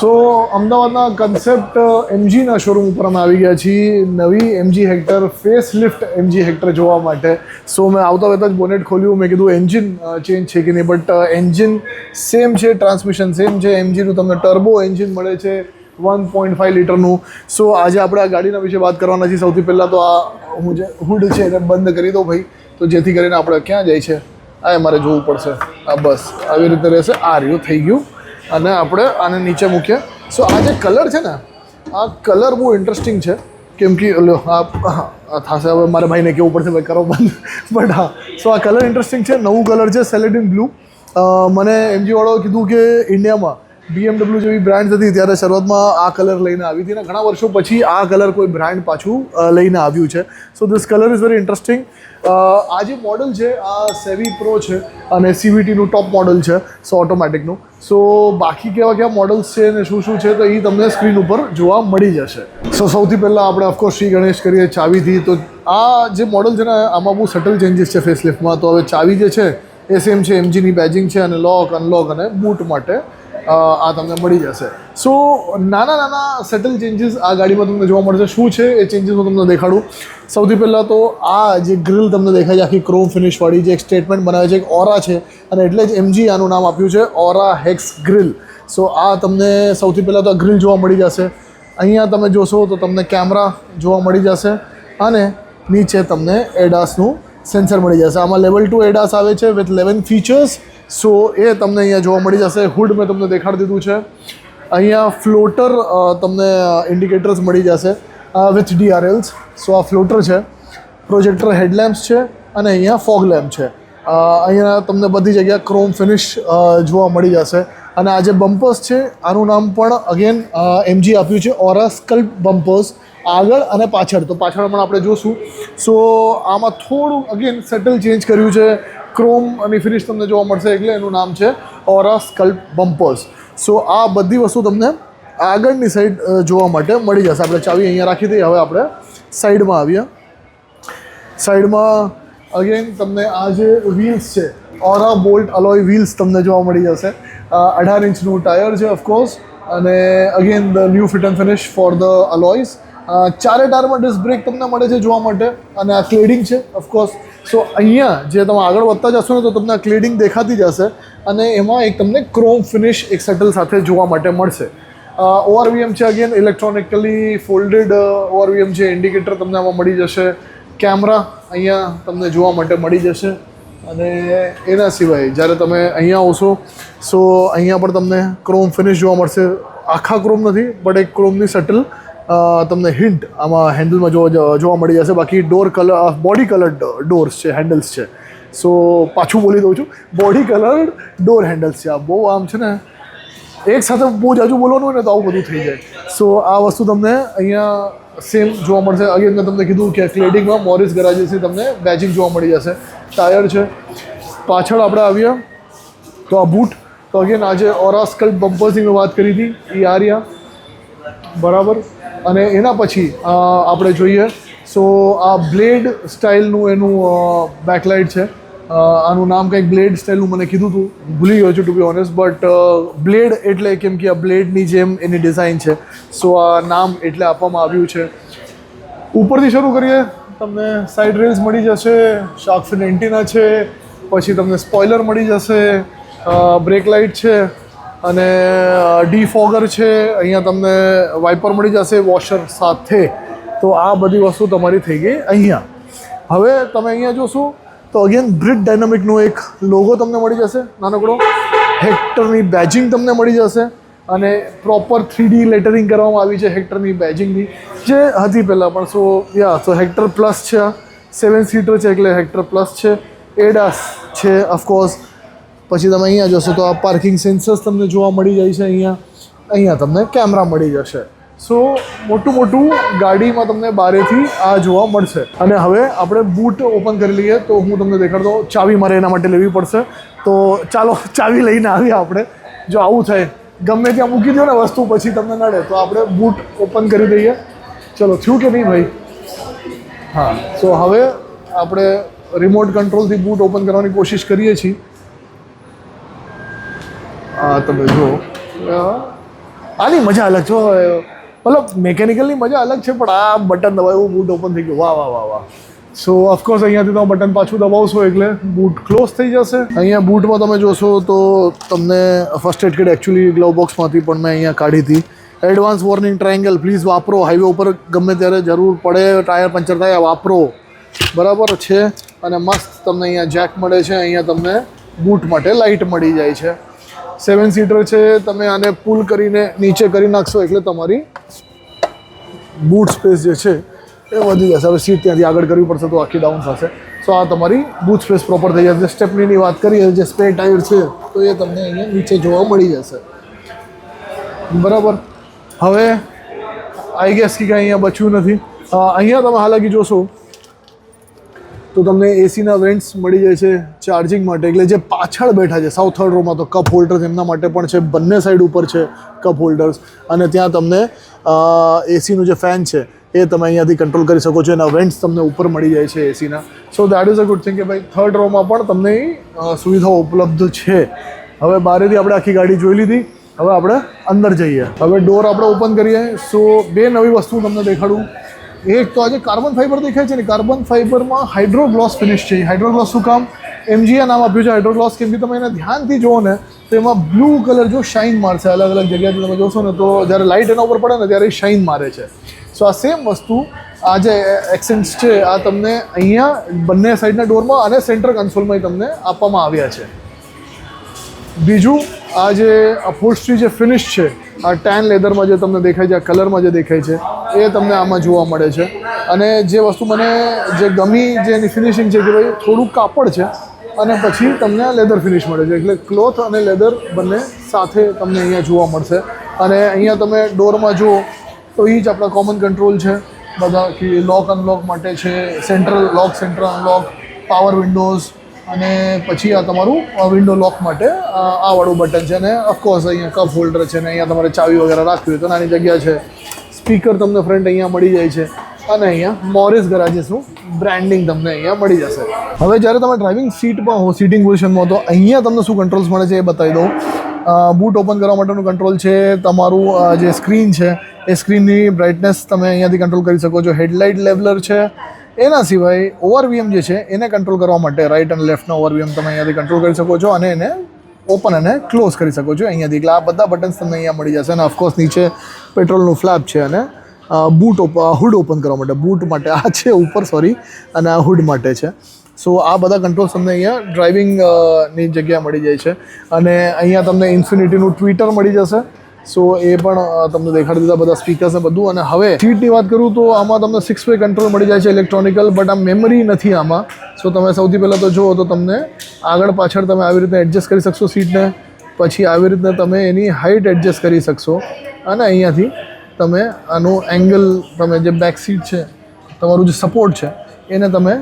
સો અમદાવાદના concept એમજીના showroom ઉપર અમે આવી ગયા છીએ નવી MG Hector face lift MG Hector જોવા માટે. સો મેં આવતા વખતે જ બોનેટ ખોલ્યું, મેં કીધું એન્જિન ચેન્જ છે કે નહીં, બટ એન્જિન સેમ છે, ટ્રાન્સમિશન સેમ છે. એમજીનું તમને ટર્બો એન્જિન મળે છે 1.5 લીટરનું. સો આજે આપણે આ ગાડીના વિશે વાત કરવાના છીએ. સૌથી પહેલાં તો આ હું જે હુડ છે એને બંધ કરી દો ભાઈ, તો જેથી કરીને આપણે ક્યાં જાય છે આ મારે જોવું પડશે. આ બસ આવી રીતે રહેશે. આ રહ્યું થઈ ગયું અને આપણે આને નીચે મૂકીએ. સો આ જે કલર છે ને, આ કલર બહુ ઇન્ટરેસ્ટિંગ છે, કેમ કે આ થશે હવે મારે ભાઈને કહેવું પડશે ભાઈ કરો બંધ, બટ હા. સો આ કલર ઇન્ટરેસ્ટિંગ છે, નવું કલર છે સેલેડિન બ્લુ. મને એમજીવાળાએ કીધું કે ઇન્ડિયામાં BMW જેવી બ્રાન્ડ હતી ત્યારે શરૂઆતમાં આ કલર લઈને આવી હતી, અને ઘણા વર્ષો પછી આ કલર કોઈ બ્રાન્ડ પાછું લઈને આવ્યું છે. So this colour is very interesting. આ જે મોડલ છે આ સેવી પ્રો છે અને CVTનું ટોપ મોડલ છે, સો ઓટોમેટિકનું. સો બાકી કેવા મોડલ્સ છે અને શું છે તો એ તમને સ્ક્રીન ઉપર જોવા મળી જશે. સો સૌથી પહેલાં આપણે ઓફકોર્સ શ્રી ગણેશ કરીએ ચાવીથી. તો આ જે મોડલ છે ને આમાં બહુ સટલ ચેન્જીસ છે ફેસલિફ્ટમાં. તો હવે ચાવી જે છે એ સેમ છે, એમજીની બેજિંગ છે અને લોક અનલોક અને બૂટ માટે આ તમને મળી જશે. સો નાના સેટલ ચેન્જીસ આ ગાડીમાં તમને જોવા મળશે. શું છે એ ચેન્જીસ હું તમને દેખાડું. સૌથી પહેલાં તો આ જે ગ્રીલ તમને દેખાય છે આખી ક્રોમ ફિનિશવાળી, જે એક સ્ટેટમેન્ટ બનાવે છે, એક ઓરા છે, અને એટલે જ એમજી આનું નામ આપ્યું છે ઓરા હેક્સ ગ્રીલ. સો આ તમને સૌથી પહેલાં તો આ ગ્રીલ જોવા મળી જશે. અહીંયા તમે જોશો તો તમને કેમેરા જોવા મળી જશે અને નીચે તમને એડાસનું સેન્સર મળી જશે. આમાં લેવલ 2 એડાસ આવે છે વિથ 11 ફીચર્સ. સો એ તમને અહીંયા જોવા મળી જશે. હુડ મેં તમને દેખાડી દીધું છે. અહીંયા ફ્લોટર તમને ઇન્ડિકેટર્સ મળી જશે વિથ DRLs. સો આ ફ્લોટર છે, પ્રોજેક્ટર હેડલેમ્પ્સ છે અને અહીંયા ફોગ લેમ્પ છે. અહીંયા તમને બધી જગ્યા ક્રોમ ફિનિશ જોવા મળી જશે. અને આ જે બમ્પર્સ છે આનું નામ પણ અગેન એમજી આપ્યું છે ઓરા સ્કલ્પ બમ્પર્સ, આગળ અને પાછળ. તો પાછળ પણ આપણે જોશું. સો આમાં થોડું અગેન સેટલ ચેન્જ કર્યું છે, ક્રોમ અને ફિનિશ તમને જોવા મળશે, એટલે એનું નામ છે ઓરા સ્કલ્પ બમ્પર્સ. સો આ બધી વસ્તુ તમને આગળની સાઈડ જોવા માટે મળી જશે. આપણે ચાવી અહીંયા રાખી દઈએ. હવે આપણે સાઈડમાં આવીએ. સાઈડમાં અગેન તમને આ જે વ્હીલ્સ છે ઓરા બોલ્ટ અલોય વ્હીલ્સ તમને જોવા મળી જશે. 18 ઇંચનું ટાયર છે ઓફકોર્સ, અને again the new fit and finish for the alloys. ચારે ટાયરમાં ડિસ્ક બ્રેક તમને મળે છે જોવા માટે, અને આ ક્લેડિંગ છે ઓફકોર્સ. સો અહીંયા જે તમે આગળ વધતા જશો ને તો તમને આ ક્લેડિંગ દેખાતી જશે, અને એમાં એક તમને ક્રોમ ફિનિશ એક સેટલ સાથે જોવા માટે મળશે. ORVM છે, અગેન ઇલેક્ટ્રોનિકલી ફોલ્ડેડ ORVM છે. ઇન્ડિકેટર તમને આમાં મળી જશે. કેમેરા અહીંયા તમને જોવા માટે મળી જશે. અને એના સિવાય જ્યારે તમે અહીંયા આવશો સો અહીંયા પણ તમને ક્રોમ ફિનિશ જોવા મળશે. આખા ક્રોમ નથી, બટ એક ક્રોમની સટલ તમને હિન્ટ આમાં હેન્ડલમાં જોવા મળી જશે. બાકી door colour, body coloured doors છે, હેન્ડલ્સ છે. સો પાછું બોલી દઉં છું, બોડી કલર્ડ ડોર હેન્ડલ્સ છે. આ બહુ આમ છે ને, એક સાથે બહુ જાજુ બોલવાનું હોય ને તો આવું બધું થઈ જાય. સો આ વસ્તુ તમને અહીંયા સેમ જોવા મળશે. અગેન મેં તમને કીધું કે ક્લેડિંગમાં મોરિસ ગરાજીસની તમને બેજિંગ જોવા મળી જશે. ટાયર છે. પાછળ આપણે આવીએ તો આ બૂટ. તો અગેન આજે ઓરા સ્કલ્પ બમ્પર્સની મેં વાત કરી હતી, એ આ રહ્યા બરાબર. અને એના પછી આપણે જોઈએ સો આ બ્લેડ સ્ટાઇલનું એનું બેકલાઇટ છે. આનું નામ કંઈક બ્લેડ સ્ટાઇલનું મને કીધું હતું, ભૂલી ગયો છું to be honest. But blade એટલે કેમ કે આ બ્લેડની જેમ એની ડિઝાઇન છે, સો આ નામ એટલે આપવામાં આવ્યું છે. ઉપરથી શરૂ કરીએ, તમને સાઇડ રેલ્સ મળી જશે, શાર્ક ફિન એન્ટીના છે, પછી તમને સ્પોઇલર મળી જશે, બ્રેક લાઇટ છે અને ડીફોગર છે. અહીંયા તમને વાઇપર મળી જશે વોશર સાથે. તો આ બધી વસ્તુ તમારી થઈ ગઈ અહીંયા. હવે તમે અહીંયા જોશો તો અગેન બ્રિટ ડાયનામિકનો એક લોગો તમને મળી જશે નાનકડો. હેક્ટરની બેજિંગ તમને મળી જશે, અને પ્રોપર 3D લેટરિંગ કરવામાં આવી છે હેક્ટરની બેજિંગની, જે હતી પહેલાં પણ. સો સો હેક્ટર પ્લસ છે, 7 સીટર છે એટલે હેક્ટર પ્લસ છે. એડાસ છે ઓફકોર્સ. પછી તમે અહીંયા જોશો તો આ પાર્કિંગ સેન્સર્સ તમને જોવા મળી જાય છે. અહીંયા તમને કેમેરા મળી જશે. સો મોટું ગાડીમાં તમને બારેથી આ જોવા મળશે. અને હવે આપણે બૂટ ઓપન કરી લઈએ તો હું તમને દેખાડતો. ચાવી મારે એના માટે લેવી પડશે, તો ચાલો ચાવી લઈને આવીએ આપણે. જો આવું થાય, ગમે ત્યાં મૂકી દો ને વસ્તુ પછી તમને નડે, તો આપણે બૂટ ઓપન કરી દઈએ. ચલો, થયું કે નહીં ભાઈ? હા. સો હવે આપણે રિમોટ કંટ્રોલથી બૂટ ઓપન કરવાની કોશિશ કરીએ છીએ. તમે જુઓ આની મજા અલગ છે, મતલબ મિકેનિકલની મજા અલગ છે, પણ આ બટન દબાવ્યું બૂટ ઓપન થઈ ગયું, વાહ વાહ વાહ વાહ. સો ઓફકોર્સ અહીંયાથી તમે બટન પાછું દબાવશો એટલે બૂટ ક્લોઝ થઈ જશે. અહીંયા બૂટમાં તમે જોશો તો તમને first aid kit actually glove બોક્સમાંથી પણ મેં અહીંયા કાઢી હતી. એડવાન્સ વોર્નિંગ ટ્રાયેંગલ પ્લીઝ વાપરો, હાઈવે ઉપર ગમે ત્યારે જરૂર પડે, ટાયર પંચર થાય વાપરો, બરાબર છે. અને મસ્ત તમને અહીંયા જેક મળે છે, અહીંયા તમને બૂટ માટે લાઇટ મળી જાય છે. 7 સીટર છે, તમે આને પુલ કરીને નીચે કરી નાખશો એટલે તમારી બૂટ સ્પેસ જે છે એ વધી જશે. હવે સીટ ત્યાંથી આગળ કરવી પડશે તો આખી ડાઉન થશે. સો આ તમારી બૂટ સ્પેસ પ્રોપર થઈ જશે. સ્ટેપનીની વાત કરીએ, જે સ્પેર ટાયર છે તો એ તમને અહીંયા નીચે જોવા મળી જશે, બરાબર. હવે આઈ ગેસ કે અહીંયા બચ્યું નથી. અહીંયા તમે હાલાકી જોશો તો તમને એસીના વેન્ટ્સ મળી જાય છે ચાર્જિંગ માટે. એટલે જે પાછળ બેઠા છે સાઉથ થર્ડ રોમાં તો કપ હોલ્ડર્સ એમના માટે પણ છે, બંને સાઈડ ઉપર છે કપ હોલ્ડર્સ. અને ત્યાં તમને એસીનું જે ફેન છે એ તમે અહીંયાથી કંટ્રોલ કરી શકો છો. એના વેન્ટ્સ તમને ઉપર મળી જાય છે એસીના. So that is a good thing કે ભાઈ થર્ડ રોમાં પણ તમને સુવિધાઓ ઉપલબ્ધ છે. હવે બહારેથી આપણે આખી ગાડી જોઈ લીધી, હવે આપણે અંદર જઈએ. હવે ડોર આપણે ઓપન કરીએ. સો 2 નવી વસ્તુ તમને દેખાડું. એક તો આજે કાર્બન ફાઈબર દેખાય છે ને, કાર્બન ફાઈબરમાં હાઇડ્રોગ્લોસ ફિનિશ છે. હાઇડ્રોગ્લોસ શું કામ એમજીએ નામ આપ્યું છે હાઇડ્રોગ્લોસ? કેમ કે તમે એને ધ્યાનથી જુઓ ને તો એમાં બ્લુ કલર જો શાઇન મારશે અલગ અલગ જગ્યાએથી તમે જોશો ને તો જ્યારે લાઇટ એના ઉપર પડે ને ત્યારે શાઇન મારે છે. સો આ સેમ વસ્તુ આ જે એક્સેન્ટ્સ છે આ તમને અહીંયા બંને સાઈડના ડોરમાં અને સેન્ટર કન્સોલમાં તમને આપવામાં આવ્યા છે. બીજું આ જે અપહોલ્સ્ટ્રી જે ફિનિશ છે આ ટેન લેધરમાં જે તમને દેખાય છે, આ કલરમાં જે દેખાય છે એ તમને આમાં જોવા મળે છે. અને જે વસ્તુ મને જે ગમી જે એની ફિનિશિંગ છે કે ભાઈ થોડુંક કાપડ છે અને પછી તમને લેધર ફિનિશ મળે છે. એટલે ક્લોથ અને લેધર બંને સાથે તમને અહીંયા જોવા મળશે. અને અહીંયા તમે ડોરમાં જુઓ તો એ જ આપણા કોમન કંટ્રોલ છે બધા, કે લોક અનલોક માટે છે, સેન્ટ્રલ લોક, સેન્ટ્રલ અનલોક, પાવર વિન્ડોઝ, અને પછી આ તમારું વિન્ડો લોક માટે આ વાળું બટન છે. અને ઓફકોર્સ અહીંયા કપ હોલ્ડર છે ને અહીંયા તમારે ચાવી વગેરે રાખવી હોય તો નાની જગ્યા છે. સ્પીકર તમને ફ્રન્ટ અહીંયા મળી જાય છે. અને અહીંયા મોરિસ ગરાજીસનું બ્રાન્ડિંગ તમને અહીંયા મળી જશે. હવે જ્યારે તમે ડ્રાઇવિંગ સીટમાં હો, સીટિંગ પોઝિશનમાં, તો અહીંયા તમને શું કંટ્રોલ્સ મળે છે એ બતાવી દઉં. બૂટ ઓપન કરવા માટેનું કંટ્રોલ છે. તમારું જે સ્ક્રીન છે એ સ્ક્રીનની બ્રાઇટનેસ તમે અહીંયાથી કંટ્રોલ કરી શકો છો. હેડલાઇટ લેવલર છે. એના સિવાય ઓવરવીએમ જે છે એને કંટ્રોલ કરવા માટે રાઇટ અને લેફ્ટના ઓવરવીએમ તમે અહીંયાથી કંટ્રોલ કરી શકો છો અને એને ઓપન અને ક્લોઝ કરી શકો છો અહીંયાથી. એટલે આ બધા બટન્સ તમને અહીંયા મળી જશે. અને ઓફકોર્સ નીચે પેટ્રોલનું ફ્લેપ છે અને હુડ ઓપન કરવા માટે, બૂટ માટે આ છે ઉપર, સોરી, અને આ હુડ માટે છે. સો આ બધા કંટ્રોલ્સ તમને અહીંયા ડ્રાઇવિંગની જગ્યા મળી જાય છે. અને અહીંયા તમને ઇન્ફિનિટીનું ટ્વિટર મળી જશે. સો એ પણ તમને દેખાડી દીધા બધા સ્પીકર્સ ને બધું. અને હવે સીટની વાત કરું તો આમાં તમને 6 વે કંટ્રોલ મળી જાય છે ઇલેક્ટ્રોનિકલ, બટ આ મેમરી નથી આમાં. સો તમે સૌથી પહેલાં તો જુઓ તો તમને આગળ પાછળ તમે આવી રીતે એડજસ્ટ કરી શકશો સીટને. પછી આવી રીતે તમે એની હાઇટ એડજસ્ટ કરી શકશો. અને અહીંયાથી તમે આનું એંગલ, તમે જે બેક સીટ છે તમારું જે સપોર્ટ છે એને તમે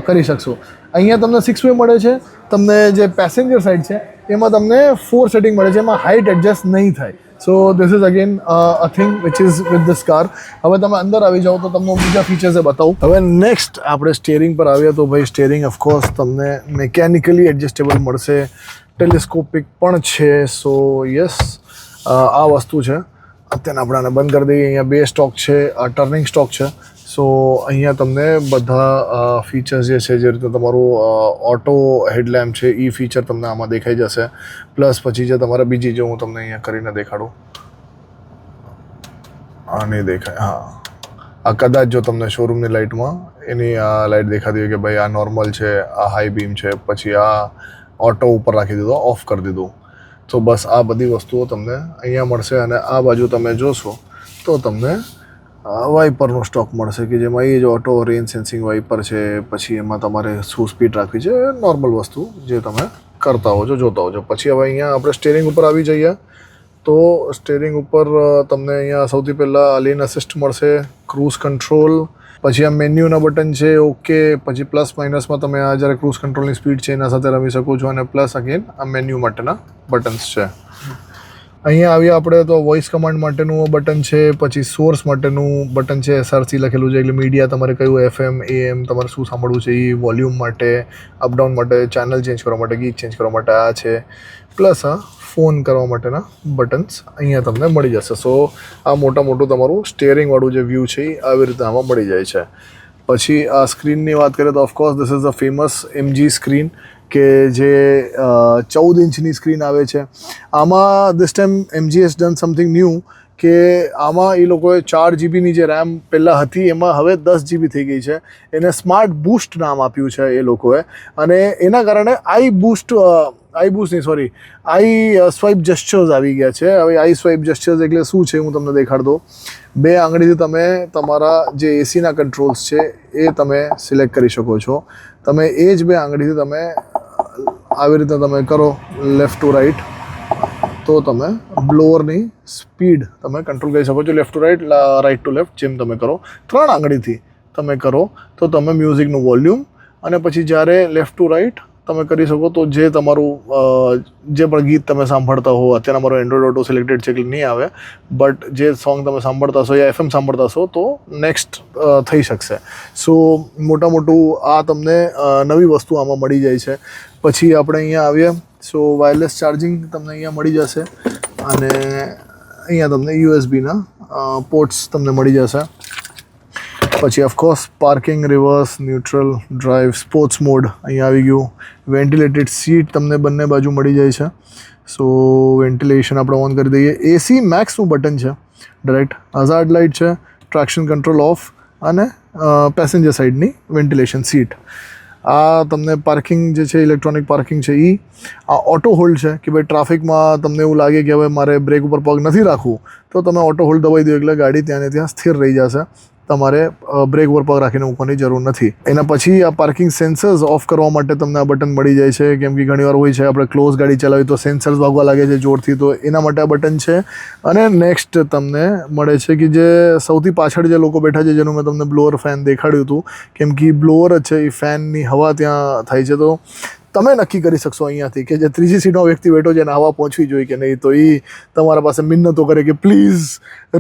કરી શકશો. અહીંયા તમને 6 વે મળે છે. તમને જે પેસેન્જર સાઈડ છે એમાં તમને 4 સેટિંગ મળે છે, એમાં હાઇટ એડજસ્ટ નહીં થાય. સો this is again a thing which is with this car. હવે તમે અંદર આવી જાઓ તો તમને બીજા ફીચર્સ બતાવું. હવે નેક્સ્ટ આપણે સ્ટિયરિંગ પર આવ્યા તો ભાઈ સ્ટિયરિંગ ઓફકોર્સ તમને મિકેનિકલી એડજસ્ટેબલ મળશે, ટેલિસ્કોપિક પણ છે. સો યસ, આ વસ્તુ છે. અત્યારે આપણે આને બંધ કરી દઈએ. અહીંયા 2 સ્ટોક છે, આ ટર્નિંગ સ્ટોક છે. સો અહીંયા તમને બધા ફીચર્સ જે છે, જે રીતે તમારું ઓટો હેડલેમ્પ છે એ ફીચર તમને આમાં દેખાઈ જશે. પ્લસ પછી જે તમારે બીજી જે હું તમને અહીંયા કરીને દેખાડું, આ નહીં દેખાય, હા, આ કદાચ જો તમને શોરૂમની લાઇટમાં એની આ લાઇટ દેખાતી હોય કે ભાઈ આ નોર્મલ છે, આ હાઈ બીમ છે, પછી આ ઓટો ઉપર રાખી દીધો, ઓફ કરી દીધું. તો બસ આ બધી વસ્તુઓ તમને અહીંયા મળશે. અને આ બાજુ તમે જોશો તો તમને વાઇપરનો સ્ટોક મળશે કે જેમાં એ જ ઓટો રેન સેન્સિંગ વાઇપર છે. પછી એમાં તમારે શું સ્પીડ રાખવી છે, નોર્મલ વસ્તુ જે તમે કરતા હો છો, જોતા હો છો. પછી હવે અહીંયા આપણે સ્ટેરિંગ ઉપર આવી જઈએ તો સ્ટેરિંગ ઉપર તમને અહીંયા સૌથી પહેલાં લેન અસિસ્ટ મળશે, ક્રૂઝ કંટ્રોલ, પછી આ મેન્યુના બટન છે, ઓકે. પછી પ્લસ માઇનસમાં તમે આ જ્યારે ક્રૂઝ કંટ્રોલની સ્પીડ છે એના સાથે રમી શકો છો. અને પ્લસ અગેન આ મેન્યુ માટેના બટન્સ છે. અહીંયા આવ્યા આપણે તો વોઇસ કમાન્ડ માટેનું બટન છે, પછી સોર્સ માટેનું બટન છે, SRC લખેલું છે એટલે મીડિયા તમારે કયું FM AM તમારે શું સાંભળવું છે એ, વોલ્યુમ માટે, અપડાઉન માટે, ચેનલ ચેન્જ કરવા માટે, ગીત ચેન્જ કરવા માટે આ છે, પ્લસ આ ફોન કરવા માટેના બટન્સ અહીંયા તમને મળી જશે. સો આ મોટું તમારું સ્ટિયરિંગવાળું જે વ્યૂ છે એ આવી રીતે આમાં મળી જાય છે. પછી આ સ્ક્રીનની વાત કરીએ તો of course this is a famous MG screen કે જે 14 ઇંચની સ્ક્રીન આવે છે. આમાં this time MG has done something new કે આમાં એ લોકોએ 4 GBની જે RAM પહેલાં હતી એમાં હવે 10 GB થઈ ગઈ છે. એને સ્માર્ટ બૂસ્ટ નામ આપ્યું છે એ લોકોએ, અને એના કારણે આઈ સ્વાઇપ જેસ્ચર્સ આવી ગયા છે. હવે આઈ સ્વાઇપ જેસ્ચર્સ એટલે શું છે હું તમને દેખાડ દઉં. 2 આંગળીથી તમે તમારા જે એસીના કંટ્રોલ્સ છે એ તમે સિલેક્ટ કરી શકો છો. તમે એ જ 2 આંગળીથી તમે આવી રીતે તમે કરો લેફ્ટ ટુ રાઈટ, તો તમે બ્લોઅરની સ્પીડ તમે કંટ્રોલ કરી શકો છો. Left to right, right to left જેમ તમે કરો. 3 આંગળીથી તમે કરો તો તમે મ્યુઝિકનું વોલ્યુમ, અને પછી જ્યારે લેફ્ટ ટુ રાઈટ તમે કરી શકો તો જે તમારું જે પણ ગીત તમે સાંભળતા હો, અત્યારે મારો એન્ડ્રોઇડ ઓટો સિલેક્ટેડ છે એટલે નહીં આવે, બટ જે સોંગ તમે સાંભળતા હશો યા FM સાંભળતા હશો તો નેક્સ્ટ થઈ શકશે. સો મોટું આ તમને નવી વસ્તુ આમાં મળી જાય છે. પછી આપણે અહીંયા આવીએ, સો વાયરલેસ ચાર્જિંગ તમને અહીંયા મળી જશે, અને અહીંયા તમને USBના પોર્ટ્સ તમને મળી જશે. પછી of course parking, reverse, neutral, drive, sports mode અહીંયા આવી ગયું. વેન્ટિલેટેડ સીટ તમને બંને બાજુ મળી જાય છે. સો વેન્ટિલેશન આપણે ઓન કરી દઈએ. AC મેક્સનું બટન છે, ડાયરેક્ટ હઝાર્ડ લાઇટ છે, ટ્રેક્શન કંટ્રોલ ઓફ, અને પેસેન્જર સાઇડની વેન્ટિલેશન સીટ. આ તમને પાર્કિંગ જે છે ઇલેક્ટ્રોનિક પાર્કિંગ છે એ. આ ઓટો હોલ્ડ છે કે ભાઈ ટ્રાફિકમાં તમને એવું લાગે કે હવે મારે બ્રેક ઉપર પગ નથી રાખવું તો તમે ઓટો હોલ્ડ દબાવી દો એટલે ગાડી ત્યાં ને ત્યાં સ્થિર રહી જશે. તમારે બ્રેક ઉપર પગ રાખીને મૂકવાની જરૂર નથી. એના પછી આ પાર્કિંગ સેન્સર્સ ઓફ કરવા માટે તમને આ બટન મળી જાય છે, કેમ કે ઘણીવાર હોય છે આપણે ક્લોઝ ગાડી ચલાવી તો સેન્સર્સ વાગવા લાગે છે જોરથી, તો એના માટે આ બટન છે. અને નેક્સ્ટ તમને મળે છે કે જે સૌથી પાછળ જે લોકો બેઠા છે જેનું મેં તમને બ્લોઅર ફેન દેખાડ્યું હતું, કેમ કે બ્લોઅર જ છે એ ફેનની હવા ત્યાં થાય છે, તો તમે નક્કી કરી શકશો અહીંયાથી કે જે ત્રીજી સીટનો વ્યક્તિ બેઠો છે એને હવા પહોંચવી જોઈએ કે નહીં. તો એ તમારા પાસે મિન્નતો કરે કે પ્લીઝ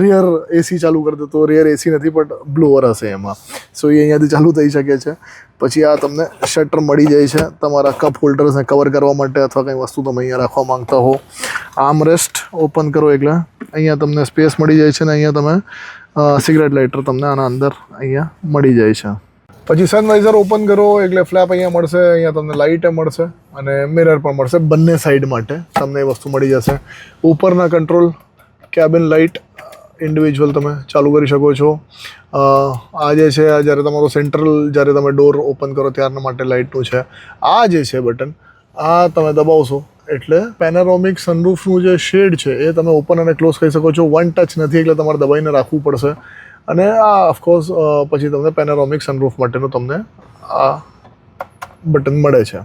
રિયર AC ચાલુ કરી દો, તો રિયર AC નથી પણ બ્લોઅર હશે એમાં. સો એ અહીંયાથી ચાલુ થઈ શકે છે. પછી આ તમને શટર મળી જાય છે તમારા કપ હોલ્ડર્સને કવર કરવા માટે, અથવા કંઈ વસ્તુ તમે અહીંયા રાખવા માંગતા હો. આર્મરેસ્ટ ઓપન કરો એટલે અહીંયા તમને સ્પેસ મળી જાય છે, ને અહીંયા તમે સિગરેટ લાઇટર તમને આના અંદર અહીંયા મળી જાય છે. પછી સનવાઇઝર ઓપન કરો એટલે ફ્લેપ અહીંયા મળશે, અહીંયા તમને લાઇટ મળશે અને મિરર પણ મળશે. બંને સાઈડ માટે તમને એ વસ્તુ મળી જશે. ઉપરના કંટ્રોલ કેબિન લાઇટ ઇન્ડિવિજ્યુઅલ તમે ચાલુ કરી શકો છો. આ જે છે આ જ્યારે તમારો સેન્ટ્રલ જ્યારે તમે ડોર ઓપન કરો ત્યારના માટે લાઇટનું છે. આ જે છે બટન આ તમે દબાવશો એટલે પેનોરામિક સનરૂફનું જે શેડ છે એ તમે ઓપન અને ક્લોઝ કરી શકો છો. વન ટચ નથી એટલે તમારે દબાઈને રાખવું પડશે. અને આ ઓફકોર્સ પછી તમને પેનોરામિક સનરૂફ માટેનું તમને આ બટન મળે છે.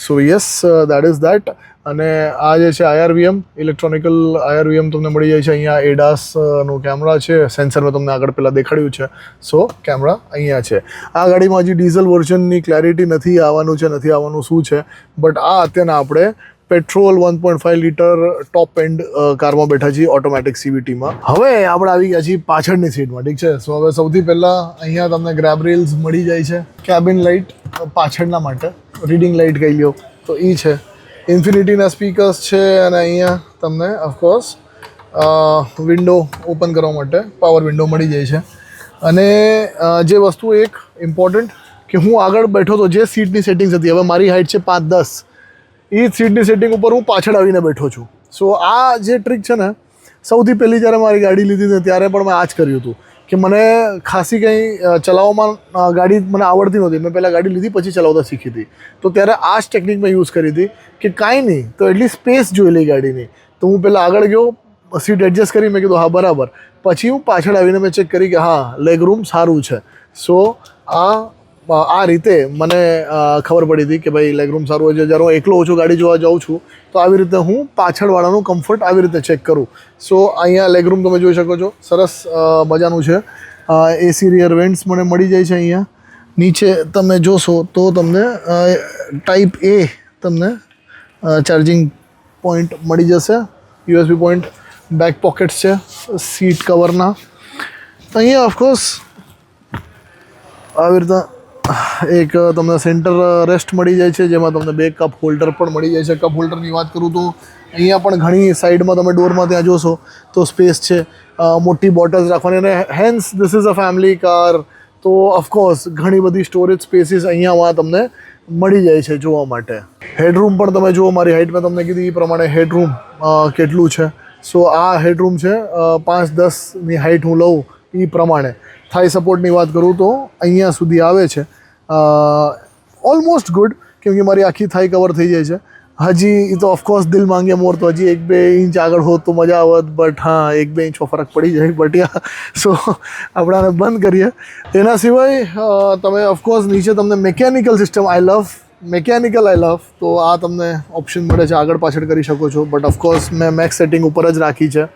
સો યસ, દેટ ઇઝ દેટ. અને આ જે છે IRVM ઇલેક્ટ્રોનિકલ IRVM તમને મળી જાય છે. અહીંયા ADASનું કેમેરા છે, સેન્સર મેં તમને આગળ પહેલાં દેખાડ્યું છે. સો કેમેરા અહીંયા છે. આ ગાડીમાં હજી ડીઝલ વર્ઝનની ક્લેરિટી નથી આવવાનું શું છે, બટ આ અત્યારના આપણે પેટ્રોલ 1.5 લીટર ટોપ એન્ડ કારમાં બેઠા છીએ ઓટોમેટિક CVTમાં. હવે આપણે આવી ગયા છીએ પાછળની સીટમાં, ઠીક છે. સો હવે સૌથી પહેલાં અહીંયા તમને ગ્રેબ રેલ્સ મળી જાય છે. કેબિન લાઇટ પાછળના માટે, રીડિંગ લાઇટ કહી લો તો એ છે. ઇન્ફિનિટીના સ્પીકર્સ છે, અને અહીંયા તમને ઓફકોર્સ વિન્ડો ઓપન કરવા માટે પાવર વિન્ડો મળી જાય છે. અને જે વસ્તુ એક ઇમ્પોર્ટન્ટ કે હું આગળ બેઠો તો જે સીટની સેટિંગ્સ હતી, હવે મારી હાઇટ છે 5'10", એ સીટની સેટિંગ ઉપર હું પાછળ આવીને બેઠો છું. સો આ જે ટ્રીક છે ને, સૌથી પહેલી જ્યારે મારી ગાડી લીધી હતી ત્યારે પણ મેં આ જ કર્યું હતું કે મને ખાસી કંઈ ચલાવવામાં ગાડી મને આવડતી નહોતી. મેં પહેલાં ગાડી લીધી પછી ચલાવતા શીખી હતી, તો ત્યારે આ જ ટેકનિક મેં યુઝ કરી હતી કે કાંઈ નહીં તો એટલી સ્પેસ જોઈ લઈ ગાડીની. તો હું પહેલાં આગળ ગયો, સીટ એડજસ્ટ કરી, મેં કીધું હા બરાબર. પછી હું પાછળ આવીને મેં ચેક કરી કે હા લેગ રૂમ સારું છે. સો આ રીતે મને ખબર પડી હતી કે ભાઈ લેગ રૂમ સારું હોય છે. જ્યારે હું એકલો ઓછો ગાડી જોવા જાઉં છું તો આવી રીતે હું પાછળવાળાનું કમ્ફર્ટ આવી રીતે ચેક કરું. સો અહીંયા લેગ રૂમ તમે જોઈ શકો છો, સરસ મજાનું છે. AC રિયર વેન્ટ્સ મને મળી જાય છે. અહીંયા નીચે તમે જોશો તો તમને ટાઈપ A તમને ચાર્જિંગ પોઈન્ટ મળી જશે. USB પોઈન્ટ, બેક પોકેટ્સ છે સીટ કવરના. અહીંયા ઓફકોર્સ આવી રીતે એક તમને સેન્ટર રેસ્ટ મળી જાય છે, જેમાં તમને 2 કપ હોલ્ડર પણ મળી જાય છે. કપ હોલ્ડરની વાત કરું તો અહીંયા પણ ઘણી સાઈડમાં તમે ડોરમાં ત્યાં જોશો તો સ્પેસ છે, મોટી બોટલ્સ રાખવાની, અને hence this is a family car, તો ઓફકોર્સ ઘણી બધી સ્ટોરેજ સ્પેસીસ અહીંયામાં તમને મળી જાય છે જોવા માટે. હેડરૂમ પણ તમે જુઓ, મારી હાઇટ મેં તમને કીધી એ પ્રમાણે હેડરૂમ કેટલું છે. સો આ હેડરૂમ છે 5-10ની હાઇટ હું લઉં એ પ્રમાણે. થાઈ સપોર્ટની વાત કરું તો અહીંયા સુધી આવે છે, ઓલમોસ્ટ ગુડ, કેમ કે મારી આખી થાઈ કવર થઈ જાય છે. હજી એ તો ઓફકોર્સ દિલ માંગે મોર, તો હજી 1-2 ઇંચ આગળ હોત તો મજા આવત, બટ હા 1-2 ઇંચનો ફરક પડી જાય. બટ યા સો આપણે આને બંધ કરીએ. એના સિવાય તમે ઓફકોર્સ નીચે તમને મિકેનિકલ સિસ્ટમ, આઈ લવ, તો આ તમને ઓપ્શન મળે છે, આગળ પાછળ કરી શકો છો. બટ ઓફકોર્સ મેં મેક્સ સેટિંગ ઉપર જ રાખી છે.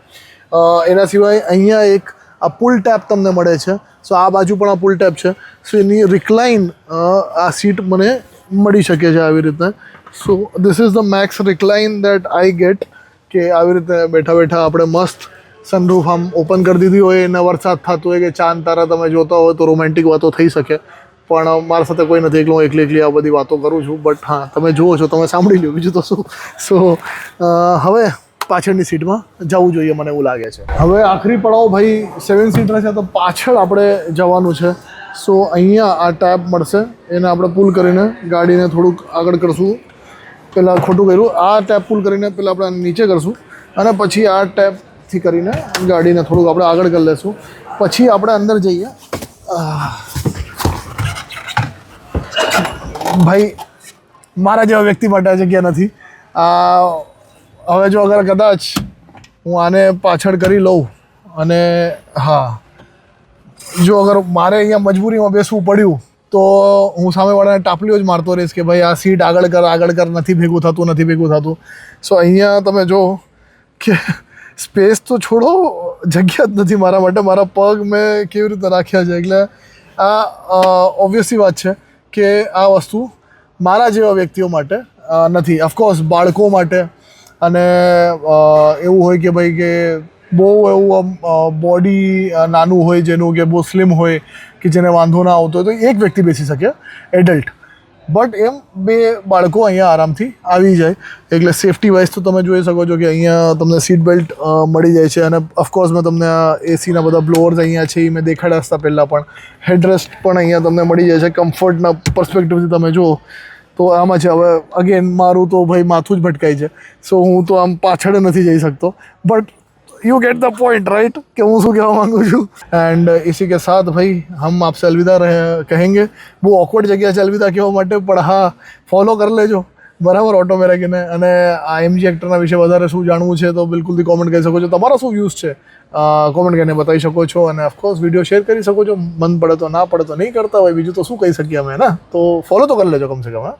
એના સિવાય અહીંયા એક આ પુલ ટેપ તમને મળે છે. સો આ બાજુ પણ આ પુલ ટેપ છે. સો એની રિક્લાઇન આ સીટ મને મળી શકે છે આવી રીતે. So this is the max recline that I get, કે આવી રીતે બેઠા બેઠા આપણે મસ્ત સનરૂફ આમ ઓપન કરી દીધી હોય અને વરસાદ થતો હોય કે ચાંદ તારા તમે જોતા હોય તો રોમેન્ટિક વાતો થઈ શકે. પણ મારા સાથે કોઈ નથી, એકલું એકલી આ બધી વાતો કરું છું. બટ હા, તમે જુઓ છો, તમે સાંભળી લો, બીજું તો શું. સો હવે પાછળની સીટમાં જવું જોઈએ મને એવું લાગે છે. હવે આખરી પડાવ ભાઈ 7 સીટર છે, તો પાછળ આપણે જવાનું છે. સો અહીંયા આ ટેપ મળશે, એને આપણે પુલ કરીને ગાડીને થોડુંક આગળ કરશું. પહેલાં ખોટું કર્યું, આ ટેપ પુલ કરીને પહેલાં આપણે નીચે કરશું, અને પછી આ ટેપથી કરીને ગાડીને થોડુંક આપણે આગળ કરી લેશું. પછી આપણે અંદર જઈએ. ભાઈ મારા જેવા વ્યક્તિ માટે આ જગ્યા નથી. હવે જો અગર કદાચ હું આને પાછળ કરી લઉં અને હા, જો અગર મારે અહીંયા મજબૂરીમાં બેસવું પડ્યું તો હું સામેવાળાને ટાપલીઓ જ મારતો રહીશ કે ભાઈ આ સીટ આગળ કર, નથી ભેગું થતું. સો અહીંયા તમે જો કે સ્પેસ તો છોડો, જગ્યા જ નથી મારા માટે. મારા પગ મેં કેવી રીતે રાખ્યા છે, એટલે આ ઓબ્વિયસલી વાત છે કે આ વસ્તુ મારા જેવા વ્યક્તિઓ માટે નથી. ઓફકોર્સ બાળકો માટે, અને એવું હોય કે ભાઈ કે બહુ એવું બોડી નાનું હોય, જેનું કે બહુ સ્લિમ હોય, કે જેને વાંધો ના આવતો હોય, તો એક વ્યક્તિ બેસી શકે, એડલ્ટ. બટ એમ 2 બાળકો અહીંયા આરામથી આવી જાય. એટલે સેફટી વાઇઝ તો તમે જોઈ શકો છો કે અહીંયા તમને સીટ બેલ્ટ મળી જાય છે. અને ઓફકોર્સ મેં તમને આ એસીના બધા બ્લોઅર્સ અહીંયા છે એ મેં દેખાડ્યા હતા પહેલાં, પણ હેડરેસ્ટ પણ અહીંયા તમને મળી જાય છે. કમ્ફર્ટના પર્સપેક્ટિવથી તમે જુઓ તો આમાં છે. હવે અગેન મારું તો ભાઈ માથું જ ભટકાય છે, સો હું તો આમ પાછળ નથી જઈ શકતો. But you get the point right, कि હું શું કહેવા માંગુ છું. એન્ડ इसी के साथ भाई हम आपसे अलविदा कहेंगे. બહુ ઓકવર્ડ જગ્યા છે અલવિદા કહેવા માટે, પણ હા, ફોલો કરી લેજો બરાબર ઓટો મેરેકીને. અને આ MG એક્ટરના વિશે વધારે શું જાણવું છે તો બિલકુલથી કોમેન્ટ કરી શકો છો. તમારા શું વ્યૂઝ છે કોમેન્ટ કરીને બતાવી શકો છો. અને ઓફકોર્સ વિડીયો શેર કરી શકો છો. મન પડે તો, ના પડે તો નહીં કરતા હોય, બીજું તો શું કહી શકીએ અમે, ને તો ફોલો તો કરી લેજો કમસે કમ. હા.